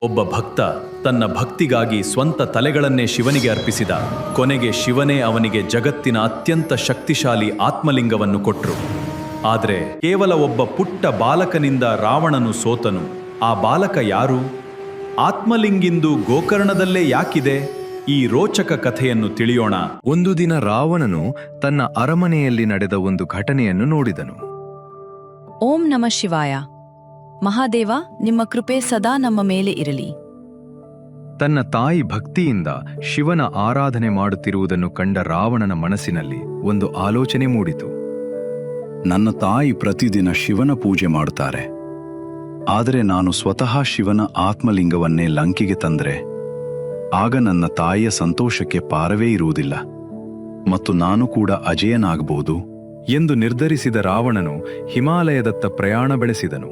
ಒಬ್ಬ ಭಕ್ತ ತನ್ನ ಭಕ್ತಿಗಾಗಿ ಸ್ವಂತ ತಲೆಗಳನ್ನೇ ಶಿವನಿಗೆ ಅರ್ಪಿಸಿದ. ಕೊನೆಗೆ ಶಿವನೇ ಅವನಿಗೆ ಜಗತ್ತಿನ ಅತ್ಯಂತ ಶಕ್ತಿಶಾಲಿ ಆತ್ಮಲಿಂಗವನ್ನು ಕೊಟ್ರು. ಆದರೆ ಕೇವಲ ಒಬ್ಬ ಪುಟ್ಟ ಬಾಲಕನಿಂದ ರಾವಣನು ಸೋತನು. ಆ ಬಾಲಕ ಯಾರು? ಆತ್ಮಲಿಂಗಿಂದು ಗೋಕರ್ಣದಲ್ಲೇ ಯಾಕಿದೆ? ಈ ರೋಚಕ ಕಥೆಯನ್ನು ತಿಳಿಯೋಣ. ಒಂದು ದಿನ ರಾವಣನು ತನ್ನ ಅರಮನೆಯಲ್ಲಿ ನಡೆದ ಒಂದು ಘಟನೆಯನ್ನು ನೋಡಿದನು. ಓಂ ನಮಃ ಶಿವಾಯ. ಮಹಾದೇವ, ನಿಮ್ಮ ಕೃಪೆ ಸದಾ ನಮ್ಮ ಮೇಲೆ ಇರಲಿ. ತನ್ನ ತಾಯಿ ಭಕ್ತಿಯಿಂದ ಶಿವನ ಆರಾಧನೆ ಮಾಡುತ್ತಿರುವುದನ್ನು ಕಂಡ ರಾವಣನ ಮನಸ್ಸಿನಲ್ಲಿ ಒಂದು ಆಲೋಚನೆ ಮೂಡಿತು. ನನ್ನ ತಾಯಿ ಪ್ರತಿದಿನ ಶಿವನ ಪೂಜೆ ಮಾಡುತ್ತಾರೆ. ಆದರೆ ನಾನು ಸ್ವತಃ ಶಿವನ ಆತ್ಮಲಿಂಗವನ್ನೇ ಲಂಕೆಗೆ ತಂದರೆ ಆಗ ನನ್ನ ತಾಯಿಯ ಸಂತೋಷಕ್ಕೆ ಪಾರವೇ ಇರುವುದಿಲ್ಲ ಮತ್ತು ನಾನು ಕೂಡ ಅಜೇಯನಾಗಬಹುದು ಎಂದು ನಿರ್ಧರಿಸಿದ ರಾವಣನು ಹಿಮಾಲಯದತ್ತ ಪ್ರಯಾಣ ಬೆಳೆಸಿದನು.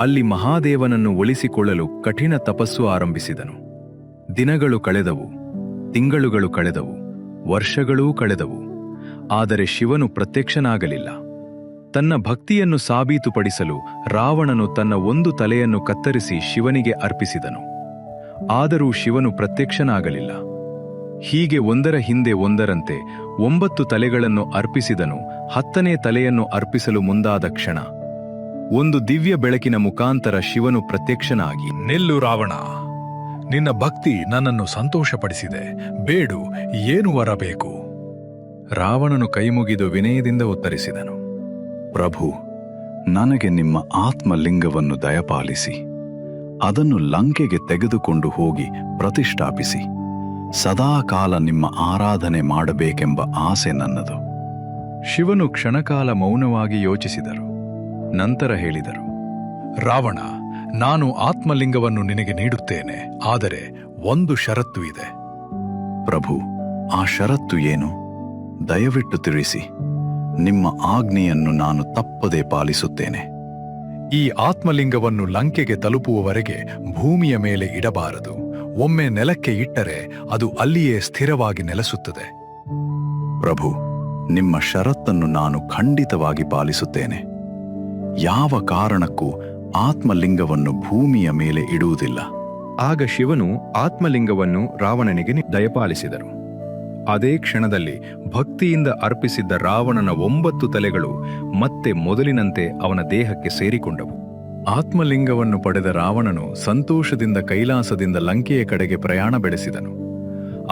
ಅಲ್ಲಿ ಮಹಾದೇವನನ್ನು ಒಲಿಸಿಕೊಳ್ಳಲು ಕಠಿಣ ತಪಸ್ಸು ಆರಂಭಿಸಿದನು. ದಿನಗಳು ಕಳೆದವು, ತಿಂಗಳುಗಳು ಕಳೆದವು, ವರ್ಷಗಳೂ ಕಳೆದವು. ಆದರೆ ಶಿವನು ಪ್ರತ್ಯಕ್ಷನಾಗಲಿಲ್ಲ. ತನ್ನ ಭಕ್ತಿಯನ್ನು ಸಾಬೀತುಪಡಿಸಲು ರಾವಣನು ತನ್ನ ಒಂದು ತಲೆಯನ್ನು ಕತ್ತರಿಸಿ ಶಿವನಿಗೆ ಅರ್ಪಿಸಿದನು. ಆದರೂ ಶಿವನು ಪ್ರತ್ಯಕ್ಷನಾಗಲಿಲ್ಲ. ಹೀಗೆ ಒಂದರ ಹಿಂದೆ ಒಂದರಂತೆ 9 ತಲೆಗಳನ್ನು ಅರ್ಪಿಸಿದನು. 10ನೇ ತಲೆಯನ್ನು ಅರ್ಪಿಸಲು ಮುಂದಾದ ಕ್ಷಣ ಒಂದು ದಿವ್ಯ ಬೆಳಕಿನ ಮುಖಾಂತರ ಶಿವನು ಪ್ರತ್ಯಕ್ಷನಾಗಿ, ನಿಲ್ಲು ರಾವಣ, ನಿನ್ನ ಭಕ್ತಿ ನನ್ನನ್ನು ಸಂತೋಷಪಡಿಸಿದೆ. ಬೇಡು, ಏನು ವರ ಬೇಕು? ರಾವಣನು ಕೈಮುಗಿದು ವಿನಯದಿಂದ ಉತ್ತರಿಸಿದನು. ಪ್ರಭು, ನನಗೆ ನಿಮ್ಮ ಆತ್ಮಲಿಂಗವನ್ನು ದಯಪಾಲಿಸಿ ಅದನ್ನು ಲಂಕೆಗೆ ತೆಗೆದುಕೊಂಡು ಹೋಗಿ ಪ್ರತಿಷ್ಠಾಪಿಸಿ ಸದಾಕಾಲ ನಿಮ್ಮ ಆರಾಧನೆ ಮಾಡಬೇಕೆಂಬ ಆಸೆ ನನ್ನದು. ಶಿವನು ಕ್ಷಣಕಾಲ ಮೌನವಾಗಿ ಯೋಚಿಸಿದರು. ನಂತರ ಹೇಳಿದರು, ರಾವಣ, ನಾನು ಆತ್ಮಲಿಂಗವನ್ನು ನಿನಗೆ ನೀಡುತ್ತೇನೆ. ಆದರೆ ಒಂದು ಷರತ್ತು ಇದೆ. ಪ್ರಭು, ಆ ಷರತ್ತು ಏನು? ದಯವಿಟ್ಟು ತಿಳಿಸಿ. ನಿಮ್ಮ ಆಜ್ಞೆಯನ್ನು ನಾನು ತಪ್ಪದೇ ಪಾಲಿಸುತ್ತೇನೆ. ಈ ಆತ್ಮಲಿಂಗವನ್ನು ಲಂಕೆಗೆ ತಲುಪುವವರೆಗೆ ಭೂಮಿಯ ಮೇಲೆ ಇಡಬಾರದು. ಒಮ್ಮೆ ನೆಲಕ್ಕೆ ಇಟ್ಟರೆ ಅದು ಅಲ್ಲಿಯೇ ಸ್ಥಿರವಾಗಿ ನೆಲೆಸುತ್ತದೆ. ಪ್ರಭು, ನಿಮ್ಮ ಷರತ್ತನ್ನು ನಾನು ಖಂಡಿತವಾಗಿ ಪಾಲಿಸುತ್ತೇನೆ. ಯಾವ ಕಾರಣಕ್ಕೂ ಆತ್ಮಲಿಂಗವನ್ನು ಭೂಮಿಯ ಮೇಲೆ ಇಡುವುದಿಲ್ಲ. ಆಗ ಶಿವನು ಆತ್ಮಲಿಂಗವನ್ನು ರಾವಣನಿಗೆ ದಯಪಾಲಿಸಿದರು. ಅದೇ ಕ್ಷಣದಲ್ಲಿ ಭಕ್ತಿಯಿಂದ ಅರ್ಪಿಸಿದ್ದ ರಾವಣನ 9 ತಲೆಗಳು ಮತ್ತೆ ಮೊದಲಿನಂತೆ ಅವನ ದೇಹಕ್ಕೆ ಸೇರಿಕೊಂಡವು. ಆತ್ಮಲಿಂಗವನ್ನು ಪಡೆದ ರಾವಣನು ಸಂತೋಷದಿಂದ ಕೈಲಾಸದಿಂದ ಲಂಕೆಯ ಕಡೆಗೆ ಪ್ರಯಾಣ ಬೆಳೆಸಿದನು.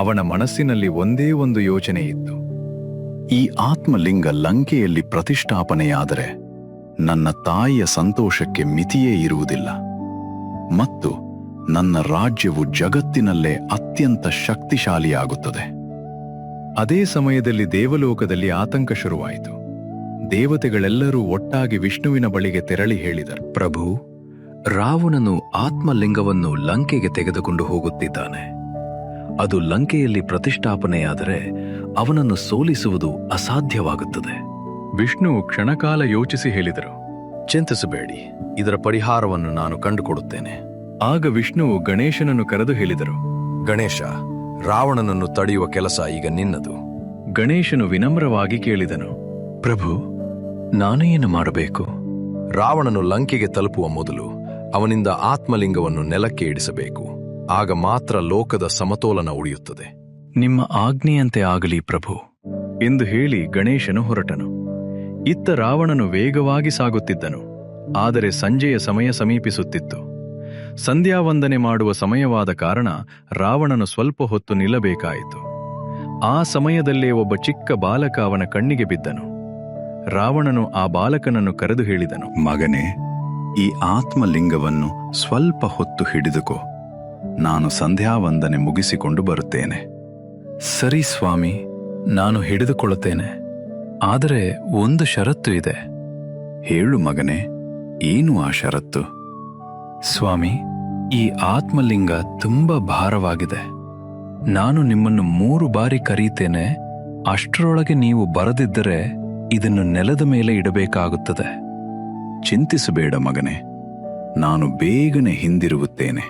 ಅವನ ಮನಸ್ಸಿನಲ್ಲಿ ಒಂದೇ ಒಂದು ಯೋಚನೆ ಇತ್ತು. ಈ ಆತ್ಮಲಿಂಗ ಲಂಕೆಯಲ್ಲಿ ಪ್ರತಿಷ್ಠಾಪನೆಯಾದರೆ ನನ್ನ ತಾಯಿಯ ಸಂತೋಷಕ್ಕೆ ಮಿತಿಯೇ ಇರುವುದಿಲ್ಲ ಮತ್ತು ನನ್ನ ರಾಜ್ಯವು ಜಗತ್ತಿನಲ್ಲೇ ಅತ್ಯಂತ ಶಕ್ತಿಶಾಲಿಯಾಗುತ್ತದೆ. ಅದೇ ಸಮಯದಲ್ಲಿ ದೇವಲೋಕದಲ್ಲಿ ಆತಂಕ ಶುರುವಾಯಿತು. ದೇವತೆಗಳೆಲ್ಲರೂ ಒಟ್ಟಾಗಿ ವಿಷ್ಣುವಿನ ಬಳಿಗೆ ತೆರಳಿ ಹೇಳಿದರು, ಪ್ರಭು, ರಾವಣನು ಆತ್ಮಲಿಂಗವನ್ನು ಲಂಕೆಗೆ ತೆಗೆದುಕೊಂಡು ಹೋಗುತ್ತಿದ್ದಾನೆ. ಅದು ಲಂಕೆಯಲ್ಲಿ ಪ್ರತಿಷ್ಠಾಪನೆಯಾದರೆ ಅವನನ್ನು ಸೋಲಿಸುವುದು ಅಸಾಧ್ಯವಾಗುತ್ತದೆ. ವಿಷ್ಣು ಕ್ಷಣಕಾಲ ಯೋಚಿಸಿ ಹೇಳಿದರು, ಚಿಂತಿಸಬೇಡಿ, ಇದರ ಪರಿಹಾರವನ್ನು ನಾನು ಕಂಡುಕೊಡುತ್ತೇನೆ. ಆಗ ವಿಷ್ಣುವು ಗಣೇಶನನ್ನು ಕರೆದು ಹೇಳಿದರು, ಗಣೇಶ, ರಾವಣನನ್ನು ತಡೆಯುವ ಕೆಲಸ ಈಗ ನಿನ್ನದು. ಗಣೇಶನು ವಿನಮ್ರವಾಗಿ ಕೇಳಿದನು, ಪ್ರಭು, ನಾನೇನು ಮಾಡಬೇಕು? ರಾವಣನು ಲಂಕೆಗೆ ತಲುಪುವ ಮೊದಲು ಅವನಿಂದ ಆತ್ಮಲಿಂಗವನ್ನು ನೆಲಕ್ಕೆ ಇಡಿಸಬೇಕು. ಆಗ ಮಾತ್ರ ಲೋಕದ ಸಮತೋಲನ ಉಳಿಯುತ್ತದೆ. ನಿಮ್ಮ ಆಜ್ಞೆಯಂತೆ ಆಗಲಿ ಪ್ರಭು ಎಂದು ಹೇಳಿ ಗಣೇಶನು ಹೊರಟನು. ಇತ್ತ ರಾವಣನು ವೇಗವಾಗಿ ಸಾಗುತ್ತಿದ್ದನು. ಆದರೆ ಸಂಜೆಯ ಸಮಯ ಸಮೀಪಿಸುತ್ತಿತ್ತು. ಸಂಧ್ಯಾವಂದನೆ ಮಾಡುವ ಸಮಯವಾದ ಕಾರಣ ರಾವಣನು ಸ್ವಲ್ಪ ಹೊತ್ತು ನಿಲ್ಲಬೇಕಾಯಿತು. ಆ ಸಮಯದಲ್ಲೇ ಒಬ್ಬ ಚಿಕ್ಕ ಬಾಲಕ ಅವನ ಕಣ್ಣಿಗೆ ಬಿದ್ದನು. ರಾವಣನು ಆ ಬಾಲಕನನ್ನು ಕರೆದು ಹೇಳಿದನು, ಮಗನೇ, ಈ ಆತ್ಮಲಿಂಗವನ್ನು ಸ್ವಲ್ಪ ಹೊತ್ತು ಹಿಡಿದುಕೋ. ನಾನು ಸಂಧ್ಯಾವಂದನೆ ಮುಗಿಸಿಕೊಂಡು ಬರುತ್ತೇನೆ. ಸರಿ ಸ್ವಾಮಿ, ನಾನು ಹಿಡಿದುಕೊಳ್ಳುತ್ತೇನೆ. ಆದರೆ ಒಂದು ಷರತ್ತು ಇದೆ. ಹೇಳು ಮಗನೇ, ಏನು ಆ ಷರತ್ತು? ಸ್ವಾಮಿ, ಈ ಆತ್ಮಲಿಂಗ ತುಂಬಾ ಭಾರವಾಗಿದೆ. ನಾನು ನಿಮ್ಮನ್ನು 3 ಬಾರಿ ಕರೀತೇನೆ. ಅಷ್ಟರೊಳಗೆ ನೀವು ಬರದಿದ್ದರೆ ಇದನ್ನು ನೆಲದ ಮೇಲೆ ಇಡಬೇಕಾಗುತ್ತದೆ. ಚಿಂತಿಸಬೇಡ ಮಗನೇ, ನಾನು ಬೇಗನೆ ಹಿಂದಿರುಗುತ್ತೇನೆ.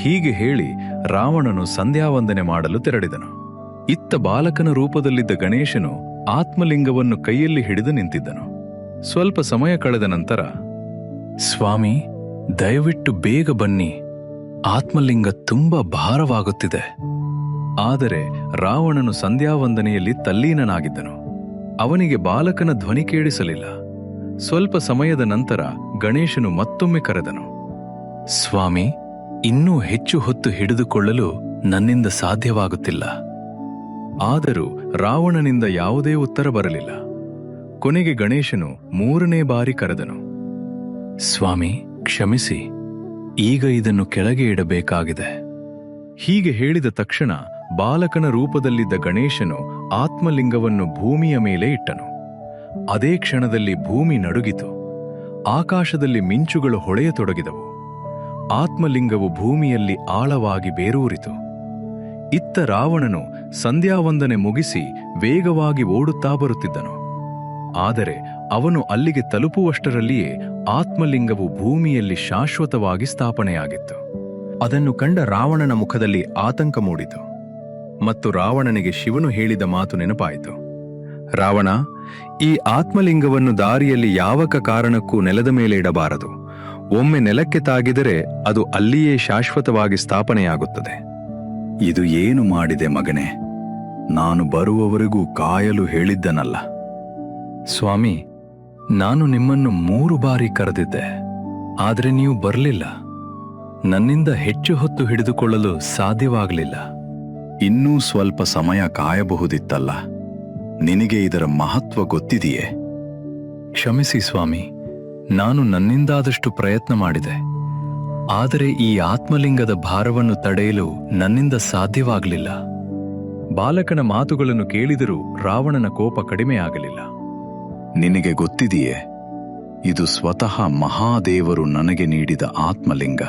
ಹೀಗೆ ಹೇಳಿ ರಾವಣನು ಸಂಧ್ಯಾವಂದನೆ ಮಾಡಲು ತೆರಳಿದನು. ಇತ್ತ ಬಾಲಕನ ರೂಪದಲ್ಲಿದ್ದ ಗಣೇಶನು ಆತ್ಮಲಿಂಗವನ್ನು ಕೈಯಲ್ಲಿ ಹಿಡಿದು ನಿಂತಿದ್ದನು. ಸ್ವಲ್ಪ ಸಮಯ ಕಳೆದ ನಂತರ, ಸ್ವಾಮಿ, ದಯವಿಟ್ಟು ಬೇಗ ಬನ್ನಿ. ಆತ್ಮಲಿಂಗ ತುಂಬ ಭಾರವಾಗುತ್ತಿದೆ. ಆದರೆ ರಾವಣನು ಸಂಧ್ಯಾವಂದನೆಯಲ್ಲಿ ತಲ್ಲೀನನಾಗಿದ್ದನು. ಅವನಿಗೆ ಬಾಲಕನ ಧ್ವನಿ ಕೇಳಿಸಲಿಲ್ಲ. ಸ್ವಲ್ಪ ಸಮಯದ ನಂತರ ಗಣೇಶನು ಮತ್ತೊಮ್ಮೆ ಕರೆದನು. ಸ್ವಾಮಿ, ಇನ್ನೂ ಹೆಚ್ಚು ಹೊತ್ತು ಹಿಡಿದುಕೊಳ್ಳಲು ನನ್ನಿಂದ ಸಾಧ್ಯವಾಗುತ್ತಿಲ್ಲ. ಆದರೂ ರಾವಣನಿಂದ ಯಾವುದೇ ಉತ್ತರ ಬರಲಿಲ್ಲ. ಕೊನೆಗೆ ಗಣೇಶನು 3ನೇ ಬಾರಿ ಕರೆದನು. ಸ್ವಾಮಿ, ಕ್ಷಮಿಸಿ, ಈಗ ಇದನ್ನು ಕೆಳಗೆ ಇಡಬೇಕಾಗಿದೆ. ಹೀಗೆ ಹೇಳಿದ ತಕ್ಷಣ ಬಾಲಕನ ರೂಪದಲ್ಲಿದ್ದ ಗಣೇಶನು ಆತ್ಮಲಿಂಗವನ್ನು ಭೂಮಿಯ ಮೇಲೆ ಇಟ್ಟನು. ಅದೇ ಕ್ಷಣದಲ್ಲಿ ಭೂಮಿ ನಡುಗಿತು. ಆಕಾಶದಲ್ಲಿ ಮಿಂಚುಗಳು ಹೊಳೆಯತೊಡಗಿದವು. ಆತ್ಮಲಿಂಗವು ಭೂಮಿಯಲ್ಲಿ ಆಳವಾಗಿ ಬೇರೂರಿತು. ಇತ್ತ ರಾವಣನು ಸಂಧ್ಯಾವಂದನೆ ಮುಗಿಸಿ ವೇಗವಾಗಿ ಓಡುತ್ತಾ ಬರುತ್ತಿದ್ದನು. ಆದರೆ ಅವನು ಅಲ್ಲಿಗೆ ತಲುಪುವಷ್ಟರಲ್ಲಿಯೇ ಆತ್ಮಲಿಂಗವು ಭೂಮಿಯಲ್ಲಿ ಶಾಶ್ವತವಾಗಿ ಸ್ಥಾಪನೆಯಾಗಿತ್ತು. ಅದನ್ನು ಕಂಡ ರಾವಣನ ಮುಖದಲ್ಲಿ ಆತಂಕ ಮೂಡಿತು ಮತ್ತು ರಾವಣನಿಗೆ ಶಿವನು ಹೇಳಿದ ಮಾತು ನೆನಪಾಯಿತು. ರಾವಣ, ಈ ಆತ್ಮಲಿಂಗವನ್ನು ದಾರಿಯಲ್ಲಿ ಯಾವ ಕಾರಣಕ್ಕೂ ನೆಲದ ಮೇಲೆ ಇಡಬಾರದು. ಒಮ್ಮೆ ನೆಲಕ್ಕೆ ತಾಗಿದರೆ ಅದು ಅಲ್ಲಿಯೇ ಶಾಶ್ವತವಾಗಿ ಸ್ಥಾಪನೆಯಾಗುತ್ತದೆ. ಇದು ಏನು ಮಾಡಿದೆ ಮಗನೇ? ನಾನು ಬರುವವರೆಗೂ ಕಾಯಲು ಹೇಳಿದ್ದನಲ್ಲ. ಸ್ವಾಮಿ, ನಾನು ನಿಮ್ಮನ್ನು 3 ಬಾರಿ ಕರೆದಿದ್ದೆ, ಆದರೆ ನೀವು ಬರಲಿಲ್ಲ. ನನ್ನಿಂದ ಹೆಚ್ಚು ಹೊತ್ತು ಹಿಡಿದುಕೊಳ್ಳಲು ಸಾಧ್ಯವಾಗಲಿಲ್ಲ. ಇನ್ನೂ ಸ್ವಲ್ಪ ಸಮಯ ಕಾಯಬಹುದಿತ್ತಲ್ಲ. ನಿನಗೆ ಇದರ ಮಹತ್ವ ಗೊತ್ತಿದೆಯೇ? ಕ್ಷಮಿಸಿ ಸ್ವಾಮಿ, ನಾನು ನನ್ನಿಂದಾದಷ್ಟು ಪ್ರಯತ್ನ ಮಾಡಿದೆ. ಆದರೆ ಈ ಆತ್ಮಲಿಂಗದ ಭಾರವನ್ನು ತಡೆಯಲು ನನ್ನಿಂದ ಸಾಧ್ಯವಾಗಲಿಲ್ಲ. ಬಾಲಕನ ಮಾತುಗಳನ್ನು ಕೇಳಿದರೂ ರಾವಣನ ಕೋಪ ಕಡಿಮೆಯಾಗಲಿಲ್ಲ. ನಿನಗೆ ಗೊತ್ತಿದೆಯೇ, ಇದು ಸ್ವತಃ ಮಹಾದೇವರು ನನಗೆ ನೀಡಿದ ಆತ್ಮಲಿಂಗ.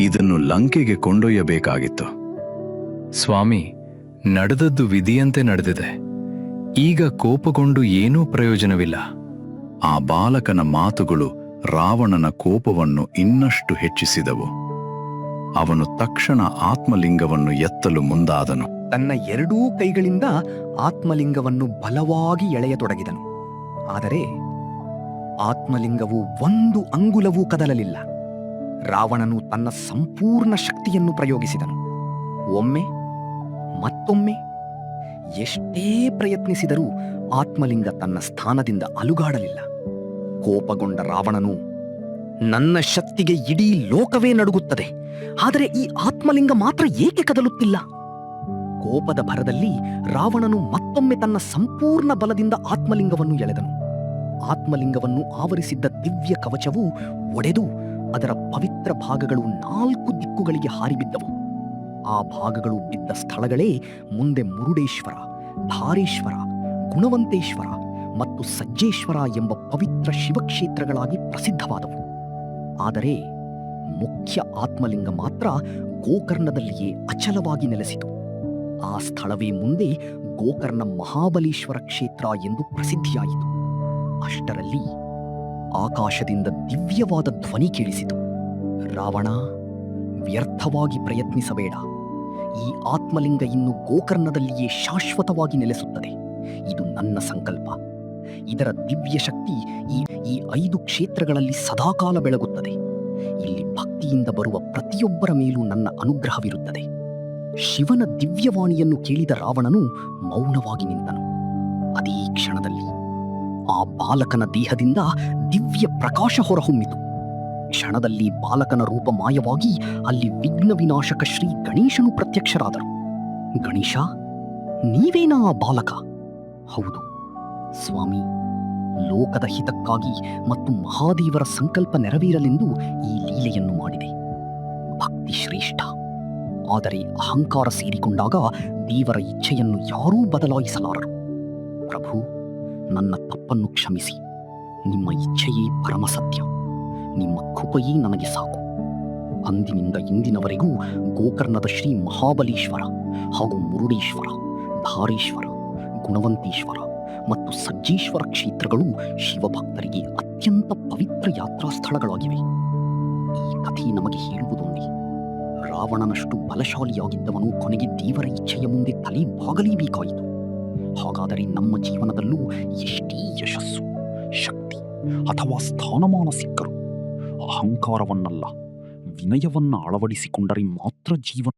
ಇದನ್ನು ಲಂಕೆಗೆ ಕೊಂಡೊಯ್ಯಬೇಕಾಗಿತ್ತು. ಸ್ವಾಮಿ, ನಡೆದದ್ದು ವಿಧಿಯಂತೆ ನಡೆದಿದೆ. ಈಗ ಕೋಪಗೊಂಡು ಏನೂ ಪ್ರಯೋಜನವಿಲ್ಲ. ಆ ಬಾಲಕನ ಮಾತುಗಳು ರಾವಣನ ಕೋಪವನ್ನು ಇನ್ನಷ್ಟು ಹೆಚ್ಚಿಸಿದವು. ಅವನು ತಕ್ಷಣ ಆತ್ಮಲಿಂಗವನ್ನು ಎತ್ತಲು ಮುಂದಾದನು. ತನ್ನ 2 ಕೈಗಳಿಂದ ಆತ್ಮಲಿಂಗವನ್ನು ಬಲವಾಗಿ ಎಳೆಯತೊಡಗಿದನು. ಆದರೆ ಆತ್ಮಲಿಂಗವು 1 ಅಂಗುಲವೂ ಕದಲಲಿಲ್ಲ. ರಾವಣನು ತನ್ನ ಸಂಪೂರ್ಣ ಶಕ್ತಿಯನ್ನು ಪ್ರಯೋಗಿಸಿದನು. ಒಮ್ಮೆ, ಮತ್ತೊಮ್ಮೆ, ಎಷ್ಟೇ ಪ್ರಯತ್ನಿಸಿದರೂ ಆತ್ಮಲಿಂಗ ತನ್ನ ಸ್ಥಾನದಿಂದ ಅಲುಗಾಡಲಿಲ್ಲ. ಕೋಪಗೊಂಡ ರಾವಣನು, ನನ್ನ ಶಕ್ತಿಗೆ ಇಡೀ ಲೋಕವೇ ನಡುಗುತ್ತದೆ, ಆದರೆ ಈ ಆತ್ಮಲಿಂಗ ಮಾತ್ರ ಏಕೆ ಕದಲುತ್ತಿಲ್ಲ? ಕೋಪದ ಭರದಲ್ಲಿ ರಾವಣನು ಮತ್ತೊಮ್ಮೆ ತನ್ನ ಸಂಪೂರ್ಣ ಬಲದಿಂದ ಆತ್ಮಲಿಂಗವನ್ನು ಎಳೆದನು. ಆತ್ಮಲಿಂಗವನ್ನು ಆವರಿಸಿದ್ದ ದಿವ್ಯ ಕವಚವು ಒಡೆದು ಅದರ ಪವಿತ್ರ ಭಾಗಗಳು 4 ದಿಕ್ಕುಗಳಿಗೆ ಹಾರಿಬಿದ್ದವು. ಆ ಭಾಗಗಳು ಬಿದ್ದ ಸ್ಥಳಗಳೇ ಮುಂದೆ ಮುರುಡೇಶ್ವರ, ಧಾರೇಶ್ವರ, ಗುಣವಂತೇಶ್ವರ ಮತ್ತು ಸಜ್ಜೇಶ್ವರ ಎಂಬ ಪವಿತ್ರ ಶಿವಕ್ಷೇತ್ರಗಳಾಗಿ ಪ್ರಸಿದ್ಧವಾದವು. ಆದರೆ ಮುಖ್ಯ ಆತ್ಮಲಿಂಗ ಮಾತ್ರ ಗೋಕರ್ಣದಲ್ಲಿಯೇ ಅಚಲವಾಗಿ ನೆಲೆಸಿತು. ಆ ಸ್ಥಳವೇ ಮುಂದೆ ಗೋಕರ್ಣ ಮಹಾಬಲೇಶ್ವರ ಕ್ಷೇತ್ರ ಎಂದು ಪ್ರಸಿದ್ಧಿಯಾಯಿತು. ಅಷ್ಟರಲ್ಲಿ ಆಕಾಶದಿಂದ ದಿವ್ಯವಾದ ಧ್ವನಿ ಕೇಳಿಸಿತು. ರಾವಣ, ವ್ಯರ್ಥವಾಗಿ ಪ್ರಯತ್ನಿಸಬೇಡ. ಈ ಆತ್ಮಲಿಂಗ ಇನ್ನು ಗೋಕರ್ಣದಲ್ಲಿಯೇ ಶಾಶ್ವತವಾಗಿ ನೆಲೆಸುತ್ತದೆ. ಇದು ನನ್ನ ಸಂಕಲ್ಪ. ಇದರ ದಿವ್ಯ ಶಕ್ತಿ ಈ 5 ಕ್ಷೇತ್ರಗಳಲ್ಲಿ ಸದಾಕಾಲ ಬೆಳಗುತ್ತದೆ. ಇಲ್ಲಿ ಭಕ್ತಿಯಿಂದ ಬರುವ ಪ್ರತಿಯೊಬ್ಬರ ಮೇಲೂ ನನ್ನ ಅನುಗ್ರಹವಿರುತ್ತದೆ. ಶಿವನ ದಿವ್ಯವಾಣಿಯನ್ನು ಕೇಳಿದ ರಾವಣನು ಮೌನವಾಗಿ ನಿಂತನು. ಅದೇ ಕ್ಷಣದಲ್ಲಿ ಆ ಬಾಲಕನ ದೇಹದಿಂದ ದಿವ್ಯ ಪ್ರಕಾಶ ಹೊರಹೊಮ್ಮಿತು. ಕ್ಷಣದಲ್ಲಿ ಬಾಲಕನ ರೂಪ ಮಾಯವಾಗಿ ಅಲ್ಲಿ ವಿಘ್ನ ವಿನಾಶಕ ಶ್ರೀ ಗಣೇಶನು ಪ್ರತ್ಯಕ್ಷರಾದರು. ಗಣೇಶ, ನೀವೇನಾ ಆ ಬಾಲಕ? ಹೌದು ಸ್ವಾಮಿ, ಲೋಕದ ಹಿತಕ್ಕಾಗಿ ಮತ್ತು ಮಹಾದೇವರ ಸಂಕಲ್ಪ ನೆರವೇರಲೆಂದು ಈ ಲೀಲೆಯನ್ನು ಮಾಡಿದೆ. ಭಕ್ತಿ ಶ್ರೇಷ್ಠ, ಆದರೆ ಅಹಂಕಾರ ಸೇರಿಕೊಂಡಾಗ ದೇವರ ಇಚ್ಛೆಯನ್ನು ಯಾರೂ ಬದಲಾಯಿಸಲಾರರು. ಪ್ರಭು, ನನ್ನ ತಪ್ಪನ್ನು ಕ್ಷಮಿಸಿ. ನಿಮ್ಮ ಇಚ್ಛೆಯೇ ಪರಮಸತ್ಯ. ನಿಮ್ಮ ಕೃಪೆಯೇ ನನಗೆ ಸಾಕು. ಅಂದಿನಿಂದ ಇಂದಿನವರೆಗೂ ಗೋಕರ್ಣದ ಶ್ರೀ ಮಹಾಬಲೇಶ್ವರ ಹಾಗೂ ಮುರುಡೇಶ್ವರ, ಧಾರೇಶ್ವರ, ಗುಣವಂತೇಶ್ವರ ಮತ್ತು ಸಜ್ಜೇಶ್ವರ ಕ್ಷೇತ್ರಗಳು ಶಿವಭಕ್ತರಿಗೆ ಅತ್ಯಂತ ಪವಿತ್ರ ಯಾತ್ರಾ ಸ್ಥಳಗಳಾಗಿವೆ. ಈ ಕಥೆ ನಮಗೆ ಹೇಳುವುದೊಂದೇ, ರಾವಣನಷ್ಟು ಬಲಶಾಲಿಯಾಗಿದ್ದವನು ಕೊನೆಗೆ ದೇವರ ಇಚ್ಛೆಯ ಮುಂದೆ ತಲೆ ಬಾಗಲೇಬೇಕಾಯಿತು. ಹಾಗಾದರೆ ನಮ್ಮ ಜೀವನದಲ್ಲೂ ಎಷ್ಟೇ ಯಶಸ್ಸು, ಶಕ್ತಿ ಅಥವಾ ಸ್ಥಾನಮಾನ ಸಿಕ್ಕರೂ ಅಹಂಕಾರವನ್ನಲ್ಲ, ವಿನಯವನ್ನ ಅಳವಡಿಸಿಕೊಂಡರೆ ಮಾತ್ರ ಜೀವನ